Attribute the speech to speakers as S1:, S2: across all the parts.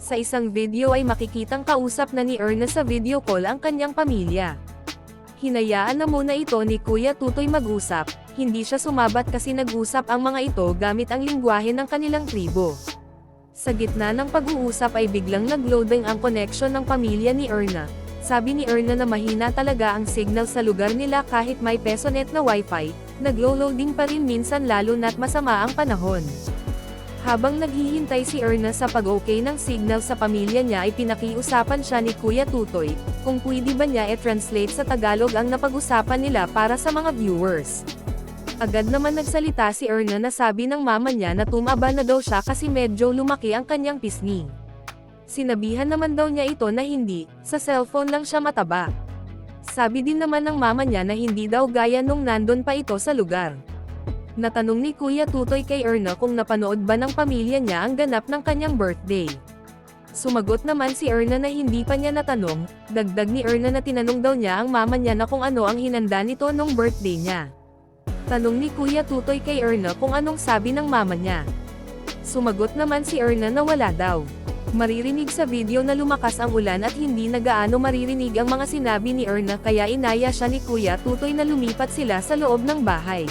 S1: Sa isang video ay makikitang kausap na ni Erna sa video call ang kanyang pamilya. Hinayaan na muna ito ni Kuya Tutoy mag-usap, hindi siya sumabat kasi nag-usap ang mga ito gamit ang lingwahe ng kanilang tribo. Sa gitna ng pag-uusap ay biglang nag-loading ang connection ng pamilya ni Erna. Sabi ni Erna na mahina talaga ang signal sa lugar nila kahit may Pesonet na wifi, naglo-loading pa rin minsan lalo na't masama ang panahon. Habang naghihintay si Erna sa pag-okay ng signal sa pamilya niya ay pinakiusapan siya ni Kuya Tutoy, kung pwede ba niya i-translate sa Tagalog ang napag-usapan nila para sa mga viewers. Agad naman nagsalita si Erna na sabi ng mama niya na tumaba na daw siya kasi medyo lumaki ang kanyang pisngi. Sinabihan naman daw niya ito na hindi, sa cellphone lang siya mataba. Sabi din naman ng mama niya na hindi daw gaya nung nandun pa ito sa lugar. Natanong ni Kuya Tutoy kay Erna kung napanood ba ng pamilya niya ang ganap ng kanyang birthday. Sumagot naman si Erna na hindi pa niya natanong, dagdag ni Erna na tinanong daw niya ang mama niya na kung ano ang hinanda nito nung birthday niya. Tanong ni Kuya Tutoy kay Erna kung anong sabi ng mama niya. Sumagot naman si Erna na wala daw. Maririnig sa video na lumakas ang ulan at hindi na gaano maririnig ang mga sinabi ni Erna kaya inaya siya ni Kuya Tutoy na lumipat sila sa loob ng bahay.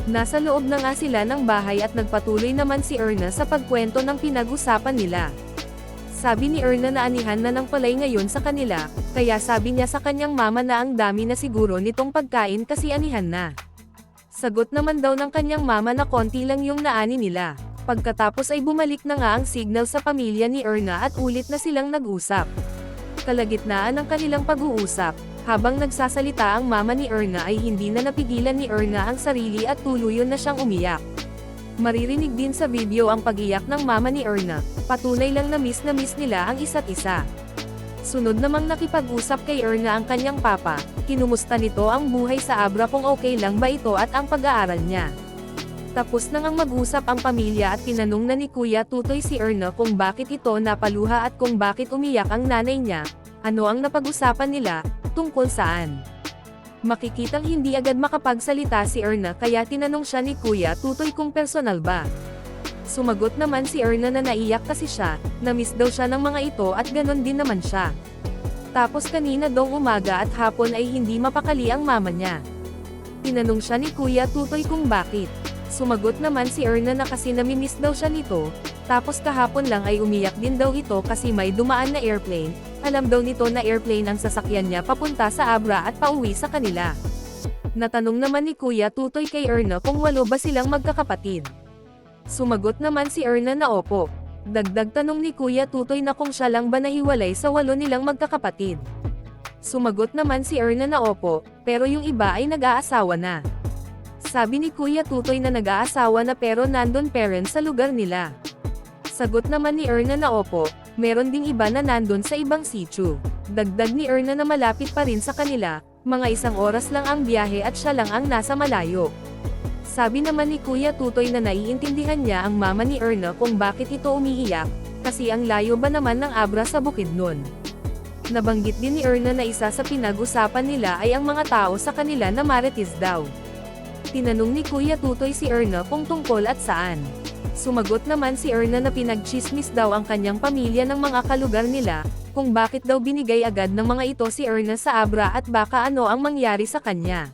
S1: Nasa loob na nga sila ng bahay at nagpatuloy naman si Erna sa pagkwento ng pinag-usapan nila. Sabi ni Erna na anihan na ng palay ngayon sa kanila, kaya sabi niya sa kanyang mama na ang dami na siguro nitong pagkain kasi anihan na. Sagot naman daw ng kanyang mama na konti lang yung naani nila. Pagkatapos ay bumalik na nga ang signal sa pamilya ni Erna at ulit na silang nag-usap. Kalagitnaan ng kanilang pag-uusap, habang nagsasalita ang mama ni Erna ay hindi na napigilan ni Erna ang sarili at tuluyon na siyang umiyak. Maririnig din sa video ang pag-iyak ng mama ni Erna, patunay lang na miss nila ang isa't isa. Sunod namang nakipag-usap kay Erna ang kanyang papa, kinumusta nito ang buhay sa Abra kung okay lang ba ito at ang pag-aaral niya. Tapos na ngang mag-usap ang pamilya at tinanong na ni Kuya Tutoy si Erna kung bakit ito napaluha at kung bakit umiyak ang nanay niya, ano ang napag-usapan nila, tungkol saan. Makikitang hindi agad makapagsalita si Erna kaya tinanong siya ni Kuya Tutoy kung personal ba. Sumagot naman si Erna na naiyak kasi siya, na-miss daw siya ng mga ito at ganon din naman siya. Tapos kanina dong umaga at hapon ay hindi mapakali ang mama niya. Tinanong siya ni Kuya Tutoy kung bakit. Sumagot naman si Erna na kasi namimiss daw siya nito, tapos kahapon lang ay umiyak din daw ito kasi may dumaan na airplane, alam daw nito na airplane ang sasakyan niya papunta sa Abra at pauwi sa kanila. Natanong naman ni Kuya Tutoy kay Erna kung 8 ba silang magkakapatid. Sumagot naman si Erna na opo. Dagdag tanong ni Kuya Tutoy na kung siya lang ba nahiwalay sa 8 nilang magkakapatid. Sumagot naman si Erna na opo, pero yung iba ay nag-aasawa na. Sabi ni Kuya Tutoy na nag-aasawa na pero nandun parents sa lugar nila. Sagot naman ni Erna na opo, meron ding iba na nandun sa ibang sitio. Dagdag ni Erna na malapit pa rin sa kanila, mga 1 oras lang ang biyahe at siya lang ang nasa malayo. Sabi naman ni Kuya Tutoy na naiintindihan niya ang mama ni Erna kung bakit ito umiiyak, kasi ang layo ba naman ng Abra sa Bukidnon. Nabanggit din ni Erna na isa sa pinag-usapan nila ay ang mga tao sa kanila na marites daw. Tinanong ni Kuya Tutoy si Erna kung tungkol at saan. Sumagot naman si Erna na pinagchismis daw ang kanyang pamilya ng mga kalugar nila, kung bakit daw binigay agad ng mga ito si Erna sa Abra at baka ano ang mangyari sa kanya.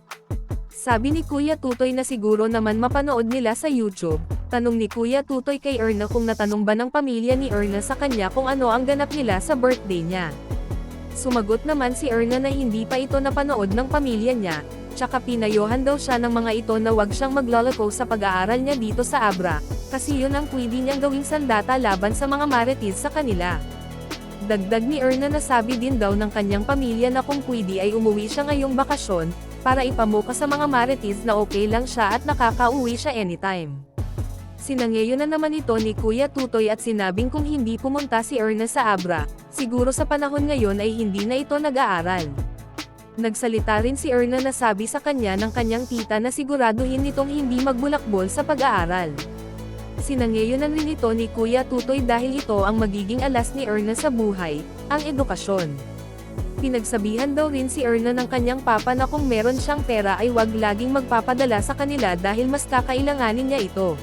S1: Sabi ni Kuya Tutoy na siguro naman mapanood nila sa YouTube. Tanong ni Kuya Tutoy kay Erna kung natanong ba ng pamilya ni Erna sa kanya kung ano ang ganap nila sa birthday niya. Sumagot naman si Erna na hindi pa ito napanood ng pamilya niya, tsaka pinayohan daw siya ng mga ito na wag siyang maglalako sa pag-aaral niya dito sa Abra, kasi yun ang pwede niyang gawing sandata laban sa mga marites sa kanila. Dagdag ni Erna na sabi din daw ng kanyang pamilya na kung pwede ay umuwi siya ngayong bakasyon, para ipamuka sa mga marites na okay lang siya at nakakauwi siya anytime. Sinangayon na naman ito ni Kuya Tutoy at sinabing kung hindi pumunta si Erna sa Abra, siguro sa panahon ngayon ay hindi na ito nag-aaral. Nagsalita rin si Erna na sabi sa kanya ng kanyang tita na siguraduhin nitong hindi magbulakbol sa pag-aaral. Sinangayonan rin ito ni Kuya Tutoy dahil ito ang magiging alas ni Erna sa buhay, ang edukasyon. Pinagsabihan daw rin si Erna ng kanyang papa na kung meron siyang pera ay wag laging magpapadala sa kanila dahil mas kakailanganin niya ito.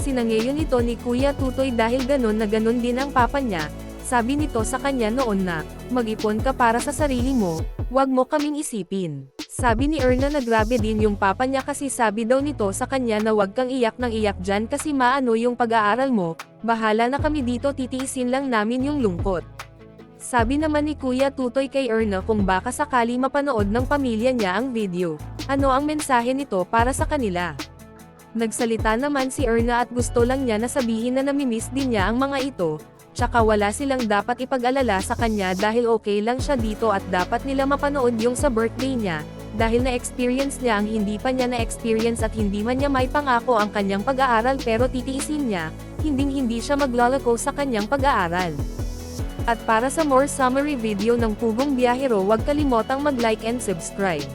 S1: Sinangayon ito ni Kuya Tutoy dahil ganon na ganon din ang papa niya. Sabi nito sa kanya noon na, mag-ipon ka para sa sarili mo, wag mo kaming isipin. Sabi ni Erna na grabe din yung papa niya kasi sabi daw nito sa kanya na wag kang iyak ng iyak dyan kasi maano yung pag-aaral mo, bahala na kami dito titiisin lang namin yung lungkot. Sabi naman ni Kuya Tutoy kay Erna kung baka sakali mapanood ng pamilya niya ang video, ano ang mensahe nito para sa kanila. Nagsalita naman si Erna at gusto lang niya na sabihin na namimiss din niya ang mga ito, tsaka wala silang dapat ipag-alala sa kanya dahil okay lang siya dito at dapat nila mapanood yung sa birthday niya, dahil na-experience niya ang hindi pa niya na-experience at hindi man niya may pangako ang kanyang pag-aaral pero titiisin niya, hindi siya maglalako sa kanyang pag-aaral. At para sa more summary video ng Pugong Biyahero, huwag kalimotang mag-like and subscribe.